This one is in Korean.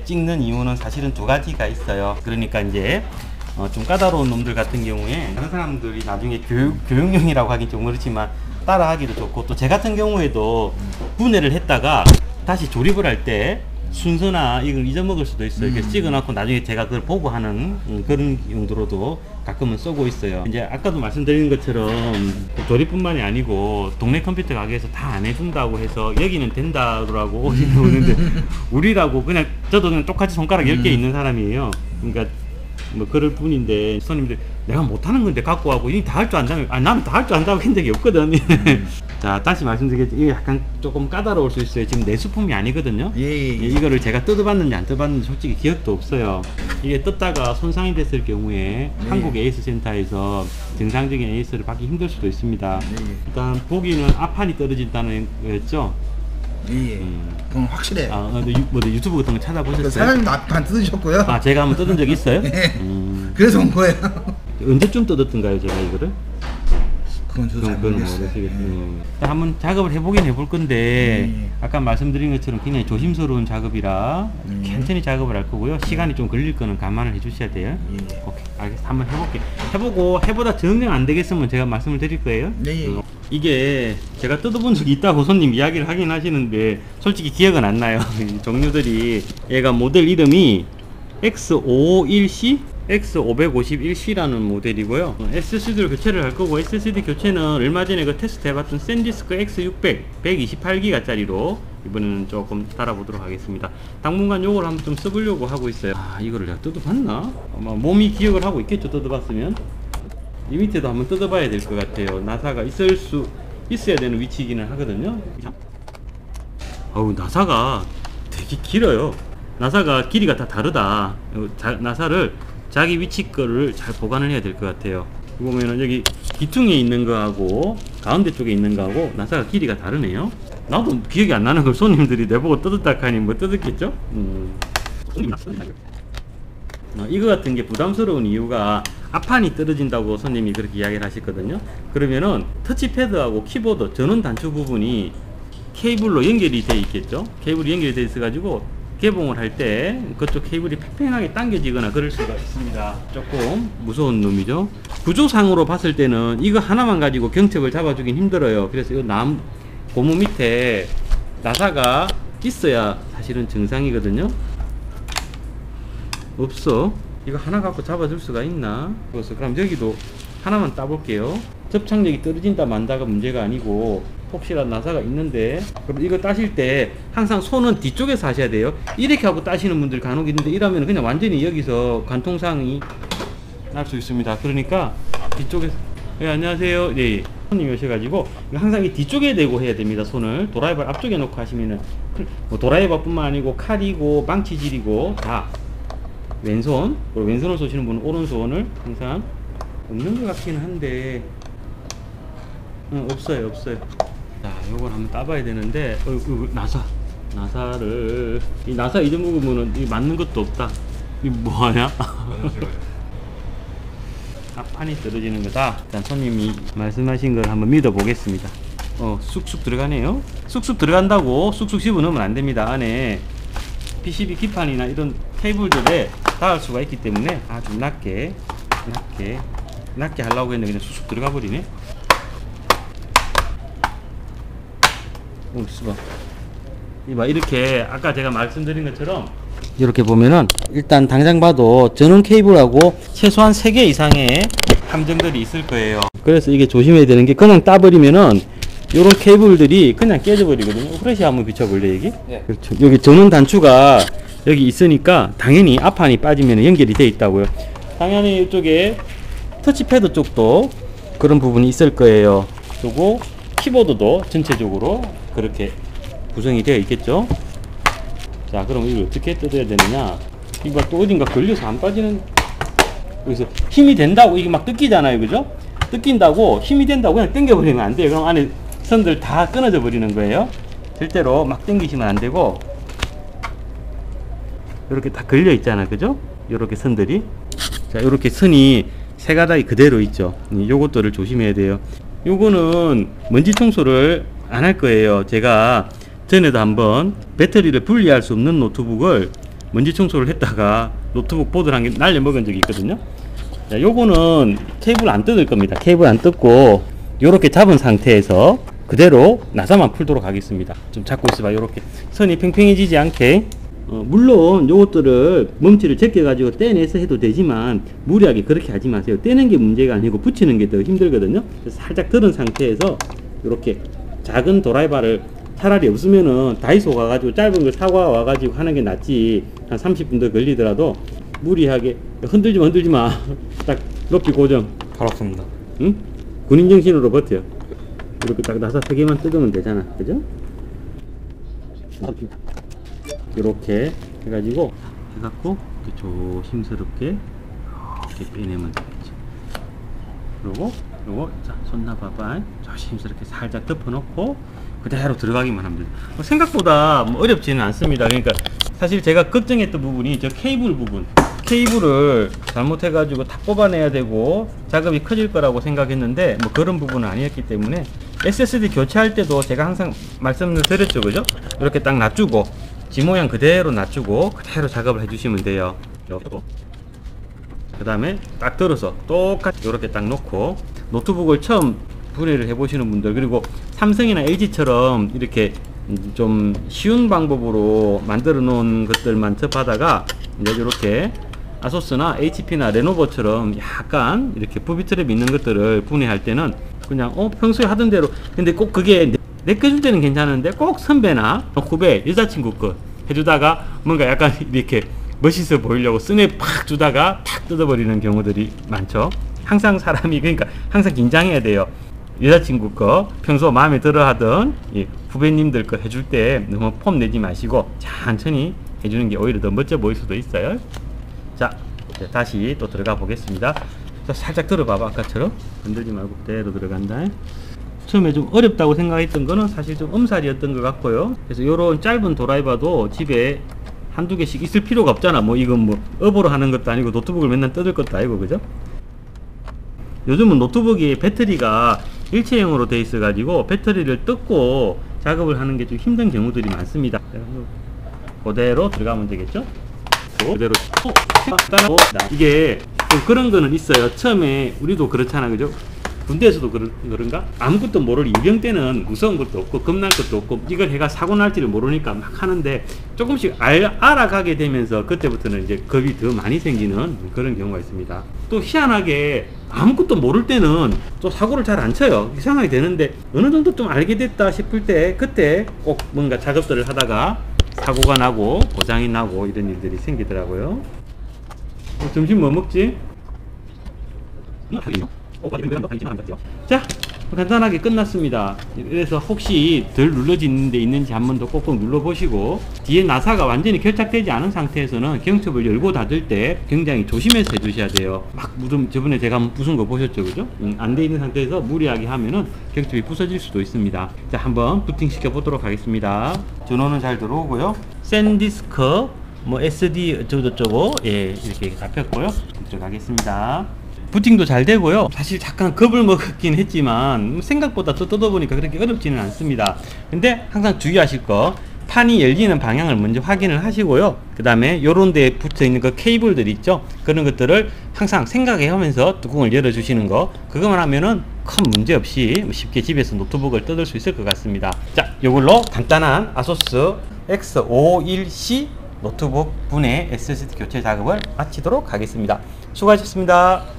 찍는 이유는 사실은 두 가지가 있어요. 그러니까 이제 좀 까다로운 놈들 같은 경우에 다른 사람들이 나중에 교육용이라고 하긴 좀 그렇지만 따라하기도 좋고, 또 제 같은 경우에도 분해를 했다가 다시 조립을 할 때 순서나 이걸 잊어먹을 수도 있어요. 그래서 찍어놓고 나중에 제가 그걸 보고 하는 그런 용도로도 가끔은 쓰고 있어요. 이제 아까도 말씀드린 것처럼 조립뿐만이 아니고 동네 컴퓨터 가게에서 다 안 해준다고 해서 여기는 된다고 오시는 분인데 우리라고 그냥 저도 그냥 똑같이 손가락 10개 있는 사람이에요. 그러니까 뭐 그럴 뿐인데 손님들 내가 못하는 건데 갖고 와고 이 다 할 줄 안다면, 나는 다 할 줄 안다고 한 적이 없거든. 자, 다시 말씀드리겠지만 이게 약간 조금 까다로울 수 있어요. 지금 내 수품이 아니거든요. 이거를 제가 뜯어봤는지 안 뜯어봤는지 솔직히 기억도 없어요. 이게 뜯다가 손상이 됐을 경우에 한국 에이스 센터에서 정상적인 에이스를 받기 힘들 수도 있습니다. 일단 보기는 앞판이 떨어진다는 거였죠. 그건 확실해요. 유튜브 같은 거 찾아보셨어요? 사장님도 앞판 뜯으셨고요. 아, 제가 한번 뜯은 적 있어요? 그래서 온 거예요. 언제쯤 뜯었던가요, 제가 이거를? 그건 저도 잘 모르겠어요. 한번 작업을 해보긴 해볼 건데 아까 말씀드린 것처럼 굉장히 조심스러운 작업이라 천천히 작업을 할 거고요. 시간이 좀 걸릴 거는 감안을 해주셔야 돼요. 오케이, 알겠습니다. 한번 해볼게요. 해보고 해보다 정녕 안 되겠으면 제가 말씀을 드릴 거예요. 이게 제가 뜯어본 적이 있다고 손님 이야기를 하긴 하시는데 솔직히 기억은 안 나요. 종류들이 얘가 모델 이름이 X551C? X551C라는 모델이고요. SSD로 교체를 할 거고, SSD 교체는 얼마 전에 그 테스트 해봤던 샌디스크 X600 128기가짜리로 이번에는 조금 달아보도록 하겠습니다. 당분간 요걸 한번 좀 써보려고 하고 있어요. 아, 이거를 내가 뜯어봤나? 아마 몸이 기억을 하고 있겠죠, 뜯어봤으면. 이 밑에도 한번 뜯어봐야 될 것 같아요. 나사가 있어야 되는 위치이기는 하거든요. 어우, 나사가 되게 길어요. 나사가 길이가 다 다르다. 나사를 자기 위치 거를 잘 보관을 해야 될 것 같아요. 보면은 여기 기퉁에 있는 거하고 가운데 쪽에 있는 거하고 나사가 길이가 다르네요. 나도 기억이 안 나는 걸 손님들이 내보고 뜯었다 하니 뭐 뜯었겠죠? 이거 같은 게 부담스러운 이유가 앞판이 떨어진다고 손님이 그렇게 이야기를 하셨거든요. 그러면은 터치패드하고 키보드 전원 단추 부분이 케이블로 연결이 돼 있겠죠. 케이블이 연결이 돼 있어 가지고 개봉을 할 때 그쪽 케이블이 팽팽하게 당겨지거나 그럴 수가 있습니다. 조금 무서운 놈이죠. 구조상으로 봤을 때는 이거 하나만 가지고 경첩을 잡아주긴 힘들어요. 그래서 이 고무 밑에 나사가 있어야 사실은 정상이거든요. 없어. 이거 하나 갖고 잡아줄 수가 있나? 그래서 그럼 여기도 하나만 따볼게요. 접착력이 떨어진다 만다가 문제가 아니고 혹시라도 나사가 있는데, 그럼 이거 따실 때 항상 손은 뒤쪽에서 하셔야 돼요. 이렇게 하고 따시는 분들 간혹 있는데 이러면 그냥 완전히 여기서 관통상이 날 수 있습니다. 그러니까 뒤쪽에서 안녕하세요. 네, 손님이 오셔가지고 항상 이 뒤쪽에 대고 해야 됩니다. 손을 드라이버를 앞쪽에 놓고 하시면은 뭐 드라이버뿐만 아니고 칼이고 망치질이고 다 왼손, 그리고 왼손을 쏘시는 분은 오른손을 항상 없는 것 같기는 한데 없어요. 자, 요걸 한번 따봐야 되는데 나사를 이 나사 잊어먹으면은 이 맞는 것도 없다. 이 뭐하냐? 앞판이 떨어지는 거다. 일단 손님이 말씀하신 걸 한번 믿어 보겠습니다. 쑥쑥 들어가네요. 쑥쑥 들어간다고 쑥쑥 집어넣으면 안 됩니다. 안에 PCB 기판이나 이런 케이블들에 닿을 수가 있기 때문에 아주 낮게 하려고 했는데 그냥 쑥쑥 들어가 버리네. 이렇게 아까 제가 말씀드린 것처럼 이렇게 보면은 일단 당장 봐도 전원 케이블하고 최소한 3개 이상의 함정들이 있을 거예요. 그래서 이게 조심해야 되는 게 그냥 따버리면은 요런 케이블들이 그냥 깨져버리거든요. 프레시 한번 비춰볼래 여기? 네. 그렇죠. 여기 전원 단추가 여기 있으니까 당연히 앞판이 빠지면 연결이 돼 있다고요. 당연히 이쪽에 터치패드 쪽도 그런 부분이 있을 거예요. 그리고 키보드도 전체적으로 그렇게 구성이 되어 있겠죠. 자, 그럼 이걸 어떻게 뜯어야 되느냐. 이거 또 어딘가 걸려서 안 빠지는, 여기서 힘이 된다고 이게 막 뜯기잖아요, 그죠? 뜯긴다고 힘이 된다고 그냥 당겨버리면 안 돼요. 그럼 안에 선들 다 끊어져 버리는 거예요. 절대로 막 당기시면 안 되고, 이렇게 다 걸려 있잖아요, 그죠? 이렇게 선들이. 자, 이렇게 선이 세 가닥이 그대로 있죠. 요것들을 조심해야 돼요. 요거는 먼지 청소를 안 할 거예요. 제가 전에도 한번 배터리를 분리할 수 없는 노트북을 먼지 청소를 했다가 노트북 보드를 한 개 날려 먹은 적이 있거든요. 자, 요거는 케이블 안 뜯을 겁니다. 케이블 안 뜯고 요렇게 잡은 상태에서 그대로 나사만 풀도록 하겠습니다. 좀 잡고 있어봐. 요렇게 선이 팽팽해지지 않게. 물론 요것들을 멈치를 제껴 가지고 떼내서 해도 되지만 무리하게 그렇게 하지 마세요. 떼는 게 문제가 아니고 붙이는 게 더 힘들거든요. 그래서 살짝 들은 상태에서 이렇게 작은 도라이바를 차라리 없으면은 다이소 가가지고 짧은 거 사고 와가지고 하는 게 낫지. 한 30분 더 걸리더라도 무리하게 흔들지 마. 딱 높이 고정. 알았습니다. 응? 군인 정신으로 버텨. 이렇게 딱 나사 3개만 뜯으면 되잖아. 그죠? 이렇게 해가지고 해갖고 이렇게 조심스럽게 이렇게 빼내면 되겠죠. 그리고 요거 자, 손 놔봐봐. 조심스럽게 살짝 덮어놓고 그대로 들어가기만 하면 돼요. 생각보다 뭐 어렵지는 않습니다. 그러니까 사실 제가 걱정했던 부분이 저 케이블 부분, 케이블을 잘못해가지고 다 뽑아내야 되고 작업이 커질 거라고 생각했는데 뭐 그런 부분은 아니었기 때문에 SSD 교체할 때도 제가 항상 말씀을 드렸죠, 그죠? 이렇게 딱 놔주고 지 모양 그대로 놔주고 그대로 작업을 해주시면 돼요. 그 다음에 딱 들어서 똑같이 이렇게 딱 놓고 노트북을 처음 분해를 해보시는 분들, 그리고 삼성이나 LG처럼 이렇게 좀 쉬운 방법으로 만들어 놓은 것들만 접하다가 이제 이렇게 아소스나 HP나 레노버처럼 약간 이렇게 부비트랩 있는 것들을 분해할 때는 그냥 평소에 하던 대로, 근데 꼭 그게 내꺼 줄 때는 괜찮은데 꼭 선배나 후배, 여자친구 거 해주다가 뭔가 약간 이렇게 멋있어 보이려고 스냅 팍 주다가 탁 뜯어버리는 경우들이 많죠. 항상 사람이 그러니까 항상 긴장해야 돼요. 여자친구 거 평소 마음에 들어 하던 후배님들 거 해줄 때 너무 폼 내지 마시고 천천히 해주는 게 오히려 더 멋져 보일 수도 있어요. 자, 이제 다시 또 들어가 보겠습니다. 자, 살짝 들어봐봐. 아까처럼 건들지 말고 그대로 들어간다. 처음에 좀 어렵다고 생각했던 거는 사실 좀 엄살이었던 것 같고요. 그래서 요런 짧은 도라이바도 집에 한두 개씩 있을 필요가 없잖아. 뭐 이건 뭐 업으로 하는 것도 아니고 노트북을 맨날 뜯을 것도 아니고, 그죠? 요즘은 노트북이 배터리가 일체형으로 돼 있어 가지고 배터리를 뜯고 작업을 하는 게 좀 힘든 경우들이 많습니다. 그대로 들어가면 되겠죠? 그대로 이게 좀 그런 거는 있어요. 처음에 우리도 그렇잖아, 그죠? 군대에서도 그런가? 아무것도 모를 유경 때는 무서운 것도 없고 겁날 것도 없고 이걸 해가 사고 날지를 모르니까 막 하는데 조금씩 알아가게 되면서 그때부터는 이제 겁이 더 많이 생기는 그런 경우가 있습니다. 또 희한하게 아무것도 모를 때는 또 사고를 잘 안 쳐요. 이상하게 되는데 어느 정도 좀 알게 됐다 싶을 때 그때 꼭 뭔가 작업들을 하다가 사고가 나고 고장이 나고 이런 일들이 생기더라고요. 점심 뭐 먹지? 자, 간단하게 끝났습니다. 그래서 혹시 덜 눌러진 데 있는지 한번 더 꼭꼭 눌러보시고, 뒤에 나사가 완전히 결착되지 않은 상태에서는 경첩을 열고 닫을 때 굉장히 조심해서 해주셔야 돼요. 막 저번에 제가 부순 거 보셨죠, 그죠? 안 돼 있는 상태에서 무리하게 하면은 경첩이 부서질 수도 있습니다. 자, 한번 부팅 시켜 보도록 하겠습니다. 전원은 잘 들어오고요. 샌디스크 뭐 SD 어쩌고저쩌고 이렇게 잡혔고요. 들어가겠습니다. 부팅도 잘 되고요. 사실 잠깐 겁을 먹었긴 했지만 생각보다 또 뜯어보니까 그렇게 어렵지는 않습니다. 근데 항상 주의하실 거, 판이 열리는 방향을 먼저 확인을 하시고요. 그 다음에 요런 데 붙어 있는 그 케이블들 있죠, 그런 것들을 항상 생각해 하면서 뚜껑을 열어 주시는 거, 그것만 하면은 큰 문제 없이 쉽게 집에서 노트북을 뜯을 수 있을 것 같습니다. 자, 요걸로 간단한 아소스 X51C 노트북 분해 SSD 교체 작업을 마치도록 하겠습니다. 수고하셨습니다.